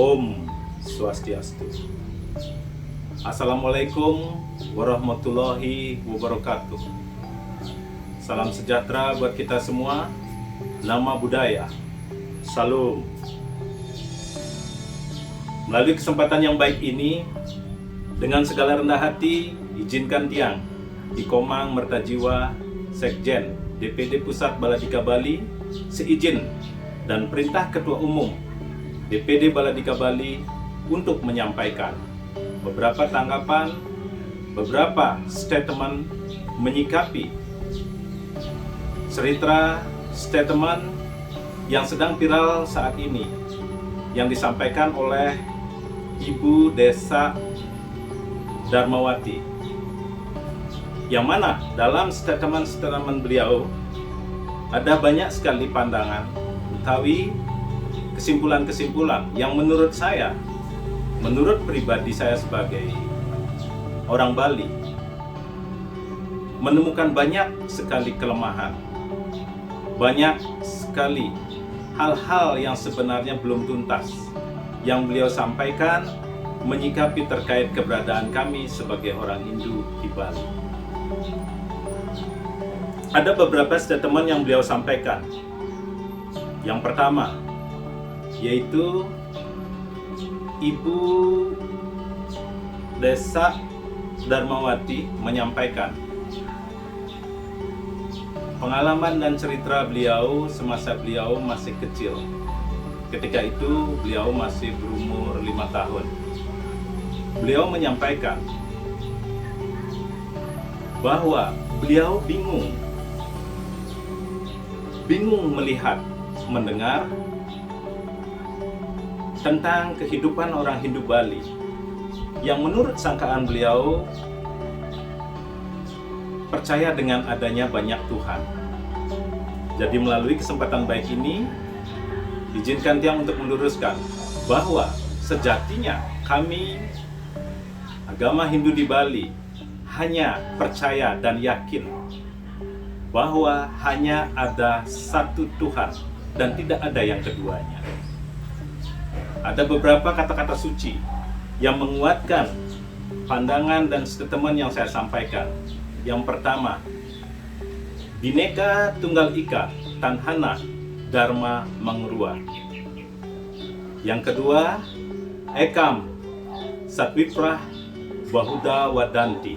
Om Swastiastu. Assalamualaikum warahmatullahi wabarakatuh. Salam sejahtera buat kita semua. Nama budaya. Salam. Melalui kesempatan yang baik ini, dengan segala rendah hati, izinkan Tiang di Komang Mertajiwa Sekjen DPD Pusat Baladika Bali seizin dan perintah Ketua Umum DPD Baladika Bali untuk menyampaikan beberapa tanggapan, beberapa statement menyikapi cerita statement yang sedang viral saat ini yang disampaikan oleh Ibu Desa Darmawati, yang mana dalam statement beliau ada banyak sekali pandangan utawi kesimpulan-kesimpulan yang menurut saya, menurut pribadi saya sebagai orang Bali, menemukan banyak sekali kelemahan, banyak sekali hal-hal yang sebenarnya belum tuntas yang beliau sampaikan menyikapi terkait keberadaan kami sebagai orang Hindu di Bali. Ada beberapa statement yang beliau sampaikan. Yang pertama, yaitu Ibu Desa Darmawati menyampaikan pengalaman dan cerita beliau semasa beliau masih kecil. Ketika itu beliau masih berumur 5 tahun. Beliau menyampaikan bahwa beliau bingung melihat, mendengar tentang kehidupan orang Hindu Bali yang menurut sangkaan beliau percaya dengan adanya banyak Tuhan. Jadi melalui kesempatan baik ini, izinkan Tiang untuk meluruskan bahwa sejatinya kami agama Hindu di Bali hanya percaya dan yakin bahwa hanya ada satu Tuhan dan tidak ada yang keduanya. Ada beberapa kata-kata suci yang menguatkan pandangan dan statement yang saya sampaikan. Yang pertama, Bhinneka Tunggal Ika Tanhana Dharma Mangrua. Yang kedua, Ekam Satwiprah Bahuda Wadanti.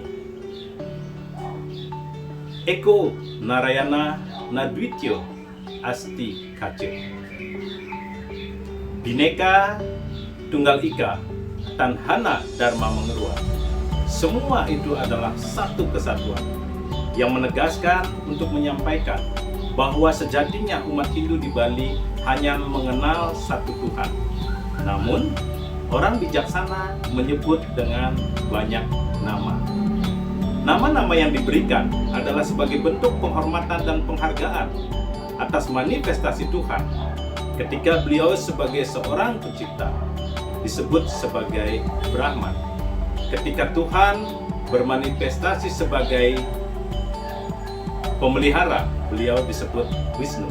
Eko Narayana Nadwityo Asti Kace. Bhinneka Tunggal Ika Tanhana Dharma Mangrua. Semua itu adalah satu kesatuan yang menegaskan untuk menyampaikan bahwa sejatinya umat Hindu di Bali hanya mengenal satu Tuhan. Namun, orang bijaksana menyebut dengan banyak nama. Nama-nama yang diberikan adalah sebagai bentuk penghormatan dan penghargaan atas manifestasi Tuhan. Ketika beliau sebagai seorang pencipta disebut sebagai Brahman. Ketika Tuhan bermanifestasi sebagai pemelihara, beliau disebut Wisnu.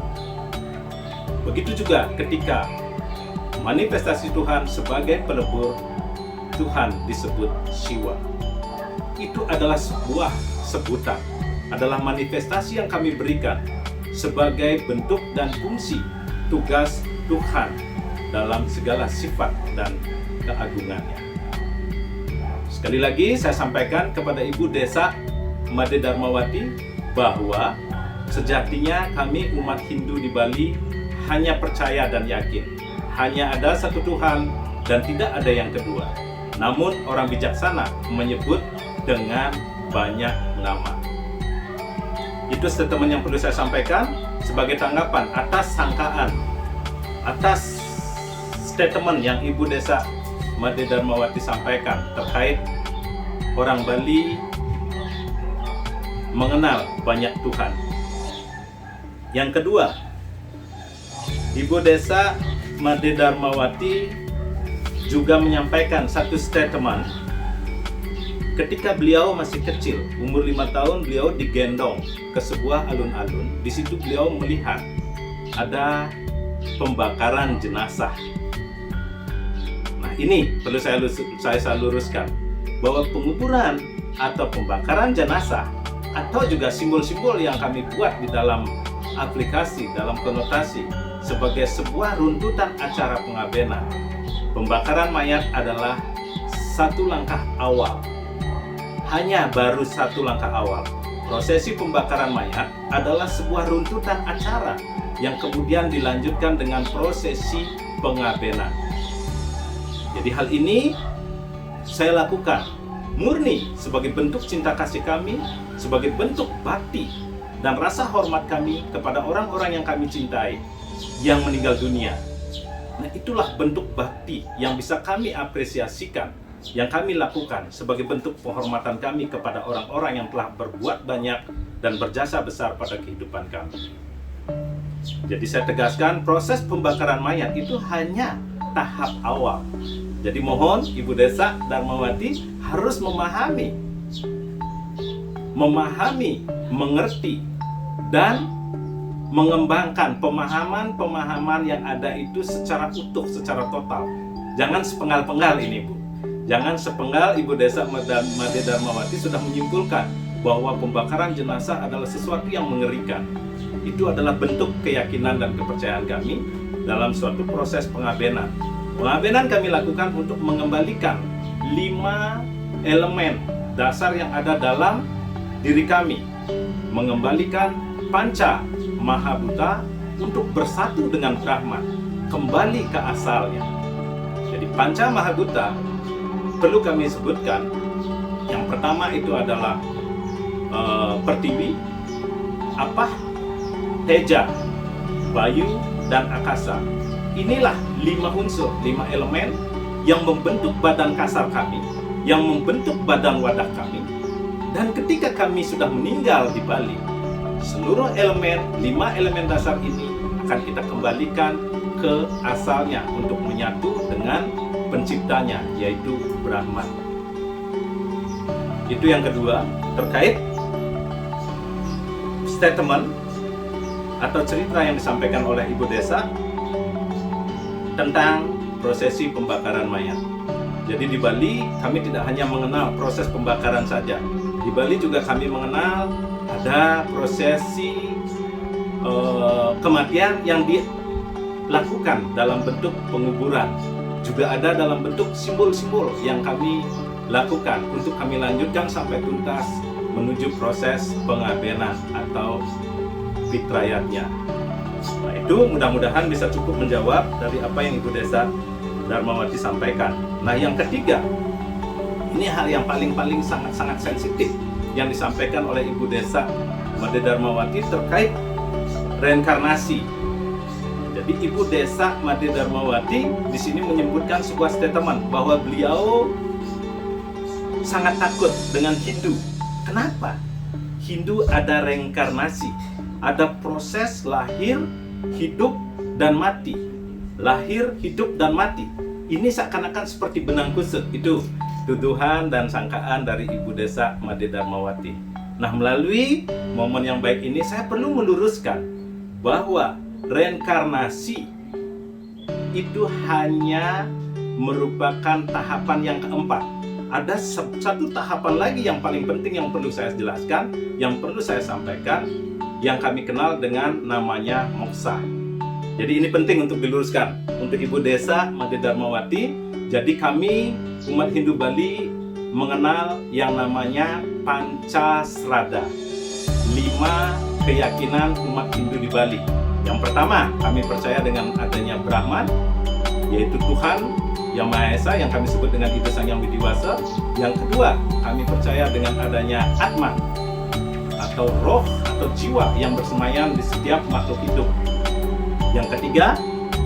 Begitu juga ketika manifestasi Tuhan sebagai pelebur, Tuhan disebut Shiva. Itu adalah sebuah sebutan, adalah manifestasi yang kami berikan sebagai bentuk dan fungsi tugas Tuhan dalam segala sifat dan keagungannya. Sekali lagi saya sampaikan kepada Ibu Desa Made Darmawati bahwa sejatinya kami umat Hindu di Bali hanya percaya dan yakin hanya ada satu Tuhan dan tidak ada yang kedua. Namun orang bijaksana menyebut dengan banyak nama. Itu statement yang perlu saya sampaikan sebagai tanggapan atas sangkaan, atas statement yang Ibu Desa Made Darmawati sampaikan terkait orang Bali mengenal banyak Tuhan. Yang kedua, Ibu Desa Made Darmawati juga menyampaikan satu statement ketika beliau masih kecil, umur 5 tahun, beliau digendong ke sebuah alun-alun. Di situ beliau melihat ada pembakaran jenazah. ini perlu saya luruskan bahwa penguburan atau pembakaran jenazah atau juga simbol-simbol yang kami buat di dalam aplikasi, dalam konotasi sebagai sebuah runtutan acara pengabenan. Pembakaran mayat adalah satu langkah awal, hanya baru satu langkah awal. Prosesi pembakaran mayat adalah sebuah runtutan acara yang kemudian dilanjutkan dengan prosesi pengabenan. Jadi hal ini saya lakukan murni sebagai bentuk cinta kasih kami, sebagai bentuk bakti dan rasa hormat kami kepada orang-orang yang kami cintai yang meninggal dunia. Nah, itulah bentuk bakti yang bisa kami apresiasikan, yang kami lakukan sebagai bentuk penghormatan kami kepada orang-orang yang telah berbuat banyak dan berjasa besar pada kehidupan kami. Jadi saya tegaskan, proses pembakaran mayat itu hanya tahap awal. Jadi mohon Ibu Desa Darmawati harus memahami, mengerti, dan mengembangkan pemahaman-pemahaman yang ada itu secara utuh, secara total. Jangan sepenggal-penggal ini, Bu. Jangan sepenggal Ibu Desa Made Darmawati sudah menyimpulkan bahwa pembakaran jenazah adalah sesuatu yang mengerikan. Itu adalah bentuk keyakinan dan kepercayaan kami dalam suatu proses pengabenan. Pengabenan kami lakukan untuk mengembalikan 5 elemen dasar yang ada dalam diri kami. Mengembalikan Panca Mahabhuta untuk bersatu dengan Brahman, kembali ke asalnya. Jadi Panca Mahabhuta perlu kami sebutkan. Yang pertama itu adalah Pertiwi, Apah, Teja, Bayu, dan Akasa. Inilah 5 unsur, 5 elemen yang membentuk badan kasar kami, yang membentuk badan wadah kami. Dan ketika kami sudah meninggal di Bali, seluruh elemen, 5 elemen dasar ini akan kita kembalikan ke asalnya untuk menyatu dengan penciptanya, yaitu Brahman. Itu yang kedua, terkait statement atau cerita yang disampaikan oleh Ibu Desa tentang prosesi pembakaran mayat. Jadi di Bali kami tidak hanya mengenal proses pembakaran saja. Di Bali juga kami mengenal ada prosesi kematian yang dilakukan dalam bentuk penguburan. Juga ada dalam bentuk simbol-simbol yang kami lakukan untuk kami lanjutkan sampai tuntas menuju proses pengabenan atau fitrayatnya. Nah, itu mudah-mudahan bisa cukup menjawab dari apa yang Ibu Desa Darmawati sampaikan. Nah, yang ketiga, ini hal yang paling sangat sensitif yang disampaikan oleh Ibu Desa Made Darmawati terkait reinkarnasi. Jadi Ibu Desa Made Darmawati di sini menyebutkan sebuah statement bahwa beliau sangat takut dengan Hindu. Kenapa? Hindu ada reinkarnasi, ada proses lahir, hidup, dan mati. Lahir, hidup, dan mati. Ini seakan-akan seperti benang kusut. Itu tuduhan dan sangkaan dari Ibu Desa Made Darmawati. Nah, melalui momen yang baik ini saya perlu meluruskan bahwa reinkarnasi itu hanya merupakan tahapan yang keempat. Ada satu tahapan lagi yang paling penting yang perlu saya jelaskan, yang perlu saya sampaikan, yang kami kenal dengan namanya moksa. Jadi ini penting untuk diluruskan untuk Ibu Desa Made Darmawati. Jadi kami umat Hindu Bali mengenal yang namanya Pancasrada, 5 keyakinan umat Hindu di Bali. Yang pertama, kami percaya dengan adanya Brahman, yaitu Tuhan Yang Maha Esa yang kami sebut dengan Ida Sang Yang Widiwasa. Yang kedua, kami percaya dengan adanya Atman atau roh atau jiwa yang bersemayam di setiap makhluk hidup. Yang ketiga,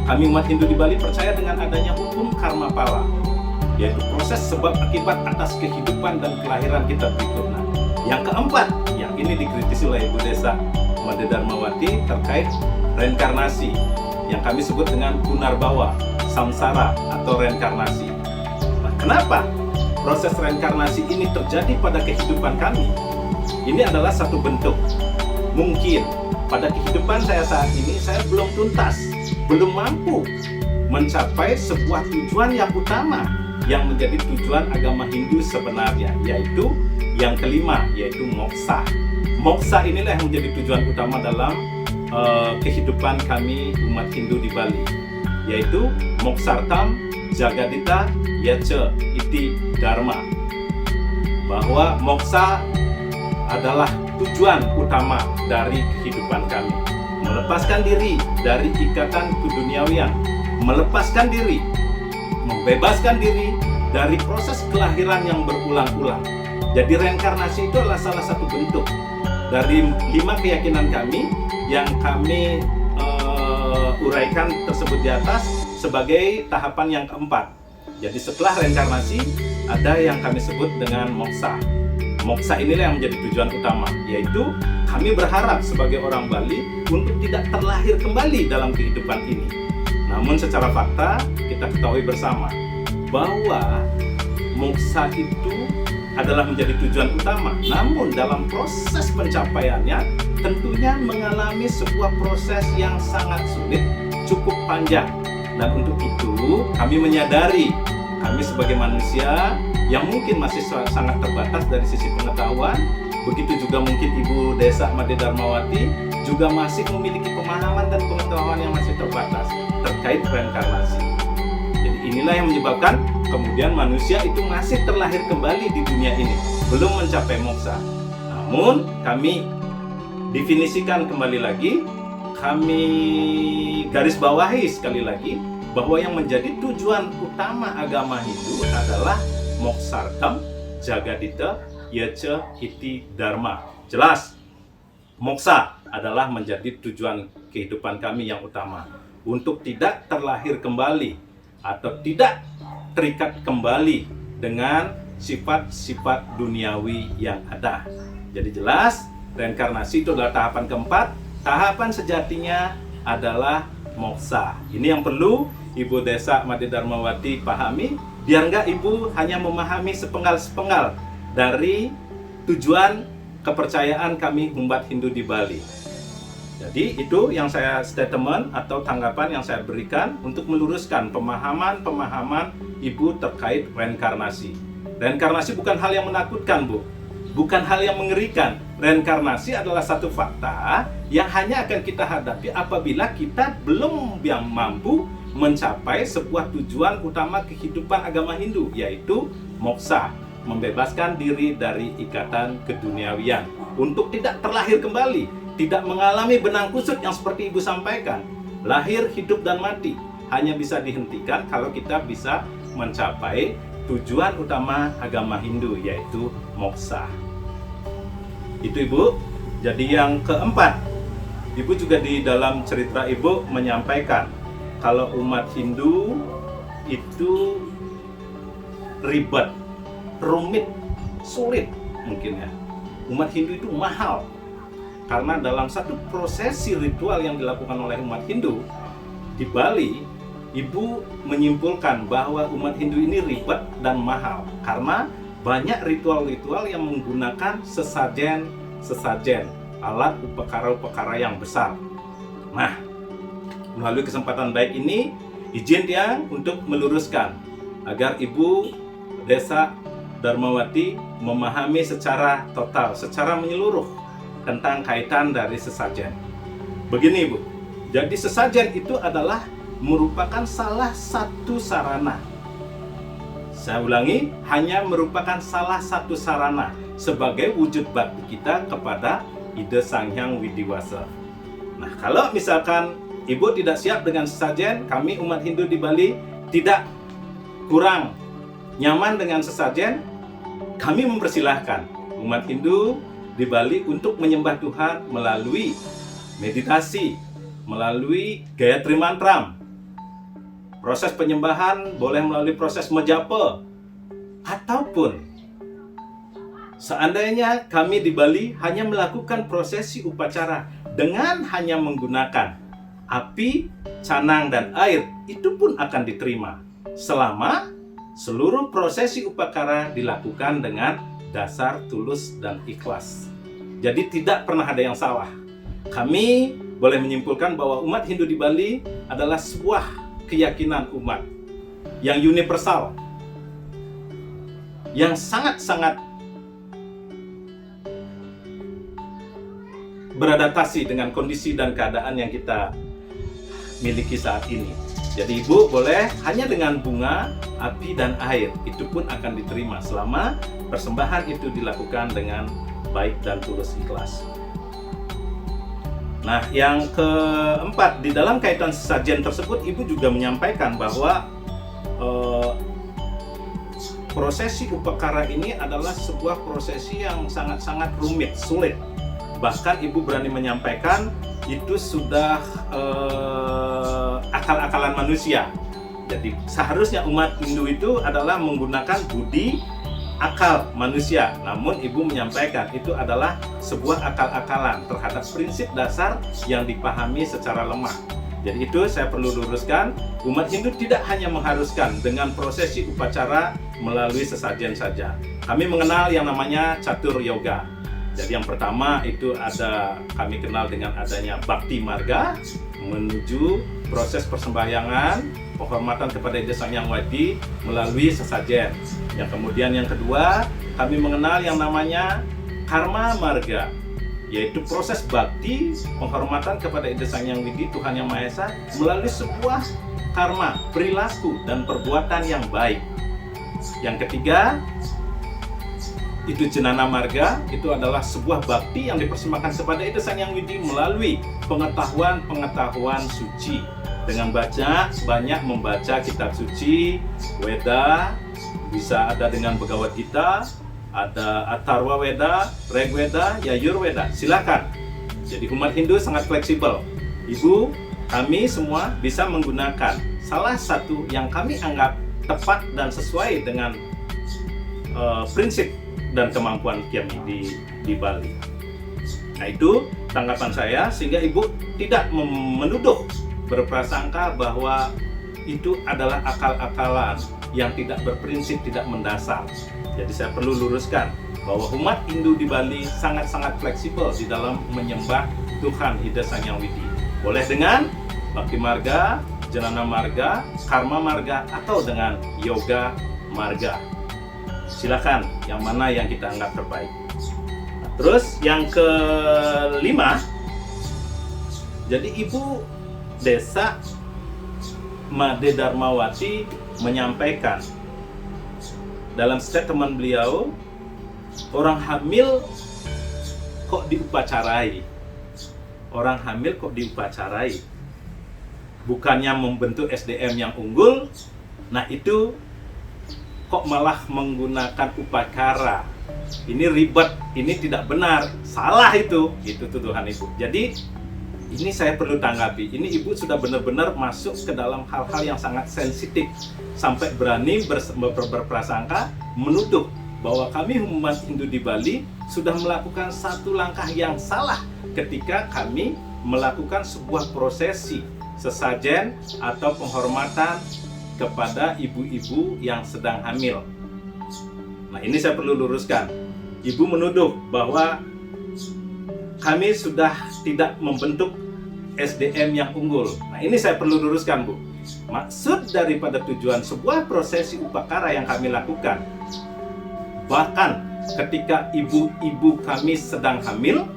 kami umat Hindu di Bali percaya dengan adanya hukum karma pala, yaitu proses sebab akibat atas kehidupan dan kelahiran kita berikutnya. Yang keempat, yang ini dikritisi oleh Ibu Desa Made Darmawati terkait reinkarnasi, yang kami sebut dengan punarbawa, samsara atau reinkarnasi. Nah, kenapa proses reinkarnasi ini terjadi pada kehidupan kami? Ini adalah satu bentuk. Mungkin pada kehidupan saya saat ini saya belum tuntas, belum mampu mencapai sebuah tujuan yang utama yang menjadi tujuan agama Hindu sebenarnya, yaitu yang kelima, yaitu moksha. Moksha inilah yang menjadi tujuan utama dalam kehidupan kami umat Hindu di Bali, yaitu moksartam jagadita yacha iti dharma, bahwa moksha adalah tujuan utama dari kehidupan kami, melepaskan diri dari ikatan keduniawian, melepaskan diri, membebaskan diri dari proses kelahiran yang berulang-ulang. Jadi reinkarnasi itu adalah salah satu bentuk dari 5 keyakinan kami yang kami uraikan tersebut di atas sebagai tahapan yang keempat. Jadi setelah reinkarnasi ada yang kami sebut dengan moksha. Moksha inilah yang menjadi tujuan utama, yaitu kami berharap sebagai orang Bali untuk tidak terlahir kembali dalam kehidupan ini. Namun secara fakta kita ketahui bersama bahwa moksha itu adalah menjadi tujuan utama. Namun dalam proses pencapaiannya tentunya mengalami sebuah proses yang sangat sulit, cukup panjang. Dan untuk itu kami menyadari kami sebagai manusia yang mungkin masih sangat terbatas dari sisi pengetahuan, begitu juga mungkin Ibu Desa Made Darmawati juga masih memiliki pemahaman dan pengetahuan yang masih terbatas terkait reinkarnasi. Jadi inilah yang menyebabkan kemudian manusia itu masih terlahir kembali di dunia ini, belum mencapai moksha. Namun kami definisikan kembali lagi, kami garis bawahi sekali lagi bahwa yang menjadi tujuan utama agama Hindu adalah moksartam jagadita yacha iti dharma. Jelas, moksha adalah menjadi tujuan kehidupan kami yang utama, untuk tidak terlahir kembali atau tidak terikat kembali dengan sifat-sifat duniawi yang ada. Jadi jelas, reinkarnasi itu adalah tahapan keempat. Tahapan sejatinya adalah moksha. Ini yang perlu Ibu Desa Made Darmawati pahami, biar enggak Ibu hanya memahami sepenggal-sepenggal dari tujuan kepercayaan kami umat Hindu di Bali. Jadi itu yang saya statement atau tanggapan yang saya berikan untuk meluruskan pemahaman-pemahaman Ibu terkait reinkarnasi. Reinkarnasi bukan hal yang menakutkan, Bu. Bukan hal yang mengerikan. Reinkarnasi adalah satu fakta yang hanya akan kita hadapi apabila kita belum mampu mencapai sebuah tujuan utama kehidupan agama Hindu, yaitu moksha, membebaskan diri dari ikatan keduniawian untuk tidak terlahir kembali, tidak mengalami benang kusut yang seperti Ibu sampaikan. Lahir, hidup, dan mati hanya bisa dihentikan kalau kita bisa mencapai tujuan utama agama Hindu, yaitu moksha. Itu Ibu. Jadi yang keempat, Ibu juga di dalam cerita Ibu menyampaikan kalau umat Hindu itu ribet, rumit, sulit mungkin ya. Umat Hindu itu mahal. Karena dalam satu prosesi ritual yang dilakukan oleh umat Hindu di Bali, Ibu menyimpulkan bahwa umat Hindu ini ribet dan mahal karena banyak ritual-ritual yang menggunakan sesajen, alat upakara-upakara yang besar. Nah, melalui kesempatan baik ini, izin ya untuk meluruskan agar Ibu Desa Darmawati memahami secara total, secara menyeluruh tentang kaitan dari sesajen. Begini Ibu, jadi sesajen itu adalah merupakan salah satu sarana. Saya ulangi, hanya merupakan salah satu sarana sebagai wujud bakti kita kepada Ida Sang Hyang Widiwasa. Nah, kalau misalkan Ibu tidak siap dengan sesajen, kami umat Hindu di Bali tidak kurang nyaman dengan sesajen, kami mempersilahkan umat Hindu di Bali untuk menyembah Tuhan melalui meditasi, melalui Gayatri Mantram. Proses penyembahan boleh melalui proses menjapa, ataupun seandainya kami di Bali hanya melakukan prosesi upacara dengan hanya menggunakan api, canang, dan air, itu pun akan diterima selama seluruh prosesi upacara dilakukan dengan dasar tulus dan ikhlas. Jadi tidak pernah ada yang salah. Kami boleh menyimpulkan bahwa umat Hindu di Bali adalah sebuah keyakinan umat yang universal, yang sangat-sangat beradaptasi dengan kondisi dan keadaan yang kita miliki saat ini. Jadi ibu boleh hanya dengan bunga, api, dan air, itu pun akan diterima selama persembahan itu dilakukan dengan baik dan tulus ikhlas. Nah, yang keempat, di dalam kaitan sesajen tersebut, ibu juga menyampaikan bahwa prosesi upakara ini adalah sebuah prosesi yang sangat-sangat rumit, sulit. Bahkan ibu berani menyampaikan itu sudah akal-akalan manusia. Jadi seharusnya umat Hindu itu adalah menggunakan budi akal manusia. Namun ibu menyampaikan itu adalah sebuah akal-akalan terhadap prinsip dasar yang dipahami secara lemah. Jadi itu saya perlu luruskan, umat Hindu tidak hanya mengharuskan dengan prosesi upacara melalui sesajen saja. Kami mengenal yang namanya catur yoga. Jadi yang pertama itu kami kenal dengan adanya Bhakti Marga menuju proses persembahyangan, penghormatan kepada Ida Sang Hyang Widi melalui sesajen. Yang kemudian yang kedua, kami mengenal yang namanya Karma Marga, yaitu proses bakti, penghormatan kepada Ida Sang Hyang Widi, Tuhan Yang Maha Esa, melalui sebuah karma, perilaku, dan perbuatan yang baik. Yang ketiga, itu Jenana Marga, itu adalah sebuah bakti yang dipersembahkan kepada Ida Sang Hyang Widi melalui pengetahuan suci. Dengan banyak membaca kitab suci, Weda, bisa ada dengan Bhagavad Gita, ada Atharva Weda, Rig Weda, Yajur Weda, silakan. Jadi umat Hindu sangat fleksibel. Ibu, kami semua bisa menggunakan salah satu yang kami anggap tepat dan sesuai dengan prinsip dan kemampuan kami di Bali. Nah, itu tanggapan saya, sehingga ibu tidak menuduh, berprasangka bahwa itu adalah akal-akalan yang tidak berprinsip, tidak mendasar. Jadi saya perlu luruskan bahwa umat Hindu di Bali sangat-sangat fleksibel di dalam menyembah Tuhan Ida Sang Hyang Widi. Boleh dengan Bhakti Marga, Jenana Marga, Karma Marga, atau dengan Yoga Marga. Silakan yang mana yang kita anggap terbaik. Nah, terus yang kelima, jadi Ibu Desa Made Darmawati menyampaikan dalam statement beliau, orang hamil kok diupacarai? Orang hamil kok diupacarai? Bukannya membentuk SDM yang unggul, nah itu kok malah menggunakan upacara. Ini ribet, ini tidak benar, salah itu tuduhan ibu. Jadi ini saya perlu tanggapi. Ini ibu sudah benar-benar masuk ke dalam hal-hal yang sangat sensitif, sampai berani berprasangka menuduh bahwa kami umat Hindu di Bali sudah melakukan satu langkah yang salah ketika kami melakukan sebuah prosesi sesajen atau penghormatan kepada ibu-ibu yang sedang hamil. Nah, ini saya perlu luruskan. Ibu menuduh bahwa kami sudah tidak membentuk SDM yang unggul. Nah, ini saya perlu luruskan, Bu. Maksud daripada tujuan sebuah prosesi upakara yang kami lakukan, bahkan ketika ibu-ibu kami sedang hamil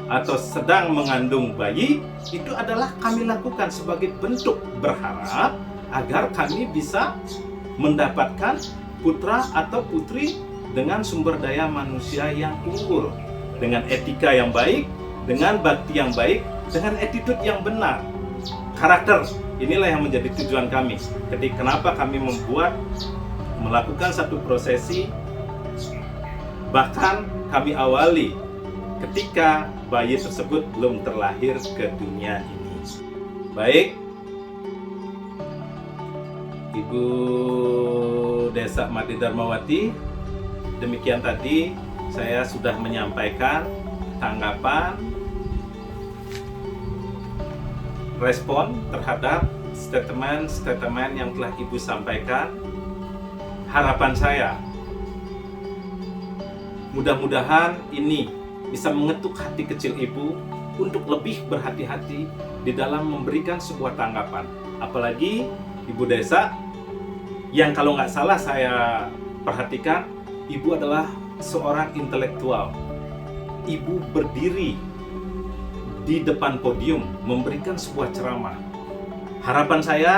atau sedang mengandung bayi, itu adalah kami lakukan sebagai bentuk berharap agar kami bisa mendapatkan putra atau putri dengan sumber daya manusia yang unggul, dengan etika yang baik, dengan bakti yang baik, dengan attitude yang benar, karakter. Inilah yang menjadi tujuan kami. Jadi kenapa kami melakukan satu prosesi, bahkan kami awali ketika bayi tersebut belum terlahir ke dunia ini. Baik, Ibu Desa Made Darmawati, demikian tadi saya sudah menyampaikan tanggapan, respon terhadap statement yang telah Ibu sampaikan. Harapan saya, mudah-mudahan ini bisa mengetuk hati kecil Ibu untuk lebih berhati-hati di dalam memberikan sebuah tanggapan. Apalagi ibu desa yang kalau nggak salah saya perhatikan, ibu adalah seorang intelektual. Ibu berdiri di depan podium memberikan sebuah ceramah. Harapan saya,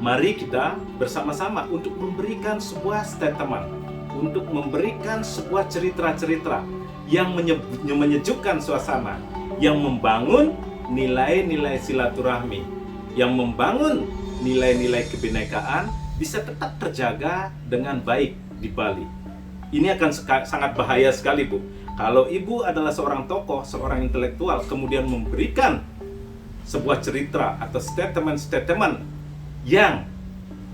mari kita bersama-sama untuk memberikan sebuah statement, untuk memberikan sebuah cerita-cerita yang menyejukkan suasana, yang membangun nilai-nilai silaturahmi, yang membangun nilai-nilai kebinekaan bisa tetap terjaga dengan baik di Bali. Ini akan sangat bahaya sekali, Bu. Kalau ibu adalah seorang tokoh, seorang intelektual, kemudian memberikan sebuah cerita atau statement-statement yang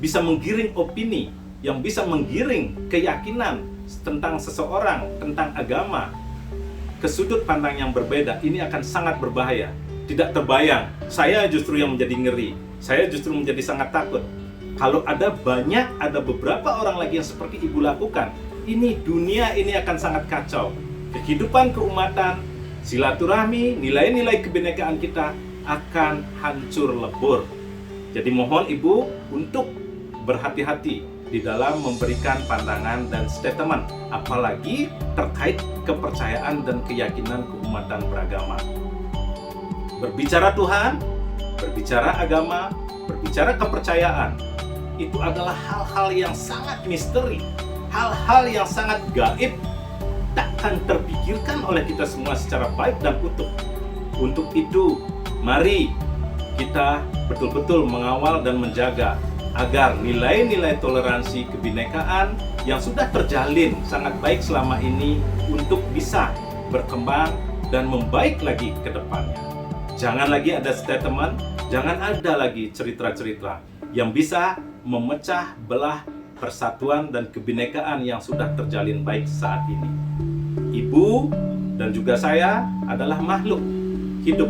bisa menggiring opini, yang bisa menggiring keyakinan tentang seseorang, tentang agama, ke sudut pandang yang berbeda, ini akan sangat berbahaya. Tidak terbayang, saya justru yang menjadi ngeri, saya justru menjadi sangat takut. Kalau ada beberapa orang lagi yang seperti ibu lakukan, ini dunia ini akan sangat kacau. Kehidupan keumatan, silaturahmi, nilai-nilai kebinekaan kita akan hancur lebur. Jadi mohon ibu untuk berhati-hati di dalam memberikan pandangan dan statement, apalagi terkait kepercayaan dan keyakinan keumatan beragama. Berbicara Tuhan, berbicara agama, berbicara kepercayaan, itu adalah hal-hal yang sangat misteri, hal-hal yang sangat gaib, takkan terpikirkan oleh kita semua secara baik dan utuh. Untuk itu, mari kita betul-betul mengawal dan menjaga agar nilai-nilai toleransi kebinekaan yang sudah terjalin sangat baik selama ini untuk bisa berkembang dan membaik lagi ke depannya. Jangan lagi ada statement, jangan ada lagi cerita-cerita yang bisa memecah belah persatuan dan kebinekaan yang sudah terjalin baik saat ini. Ibu dan juga saya adalah makhluk hidup,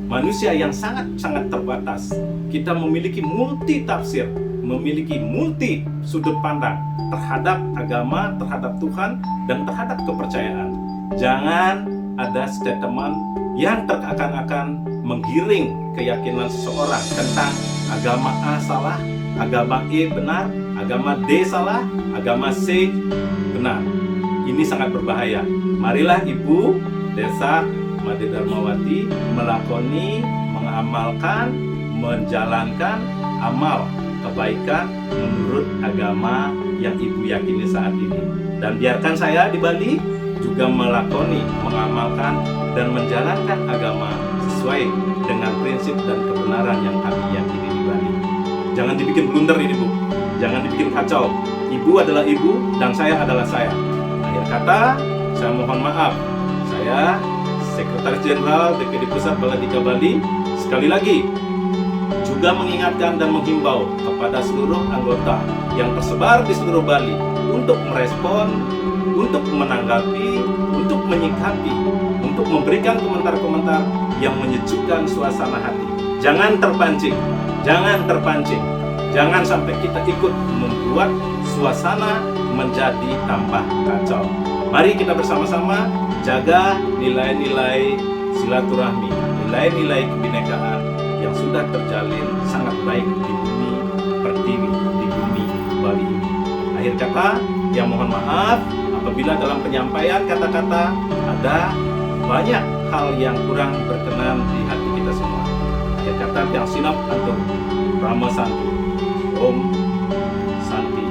manusia yang sangat-sangat terbatas. Kita memiliki multi tafsir, memiliki multi sudut pandang terhadap agama, terhadap Tuhan, dan terhadap kepercayaan. Jangan ada statement yang terkadang-akan menggiring keyakinan seseorang tentang agama A salah, agama E benar, agama D salah, agama C benar. Ini sangat berbahaya. Marilah Ibu Desa Made Darmawati melakoni, mengamalkan, menjalankan amal kebaikan menurut agama yang ibu yakini saat ini. Dan biarkan saya di Bali juga melakoni, mengamalkan, dan menjalankan agama sesuai dengan prinsip dan kebenaran yang kami yakini di Bali. Jangan dibikin blunder ini, Bu. Jangan dibikin kacau. Ibu adalah ibu dan saya adalah saya. Akhir kata, saya mohon maaf. Saya Sekretaris Jenderal DPD Pusat Baladika Bali sekali lagi juga mengingatkan dan menghimbau kepada seluruh anggota yang tersebar di seluruh Bali untuk merespon, untuk menanggapi, untuk menyikapi, untuk memberikan komentar-komentar yang menyejukkan suasana hati. Jangan terpancing, jangan sampai kita ikut membuat suasana menjadi tambah kacau. Mari kita bersama-sama jaga nilai-nilai silaturahmi, nilai-nilai kebinekaan yang sudah terjalin sangat baik di bumi Pertiwi, di bumi Bali ini. Akhir kata, yang mohon maaf apabila dalam penyampaian kata-kata ada banyak hal yang kurang berkenan di hati kita semua. Akhir kata, yang sinap untuk Rama Santi. Om Santi.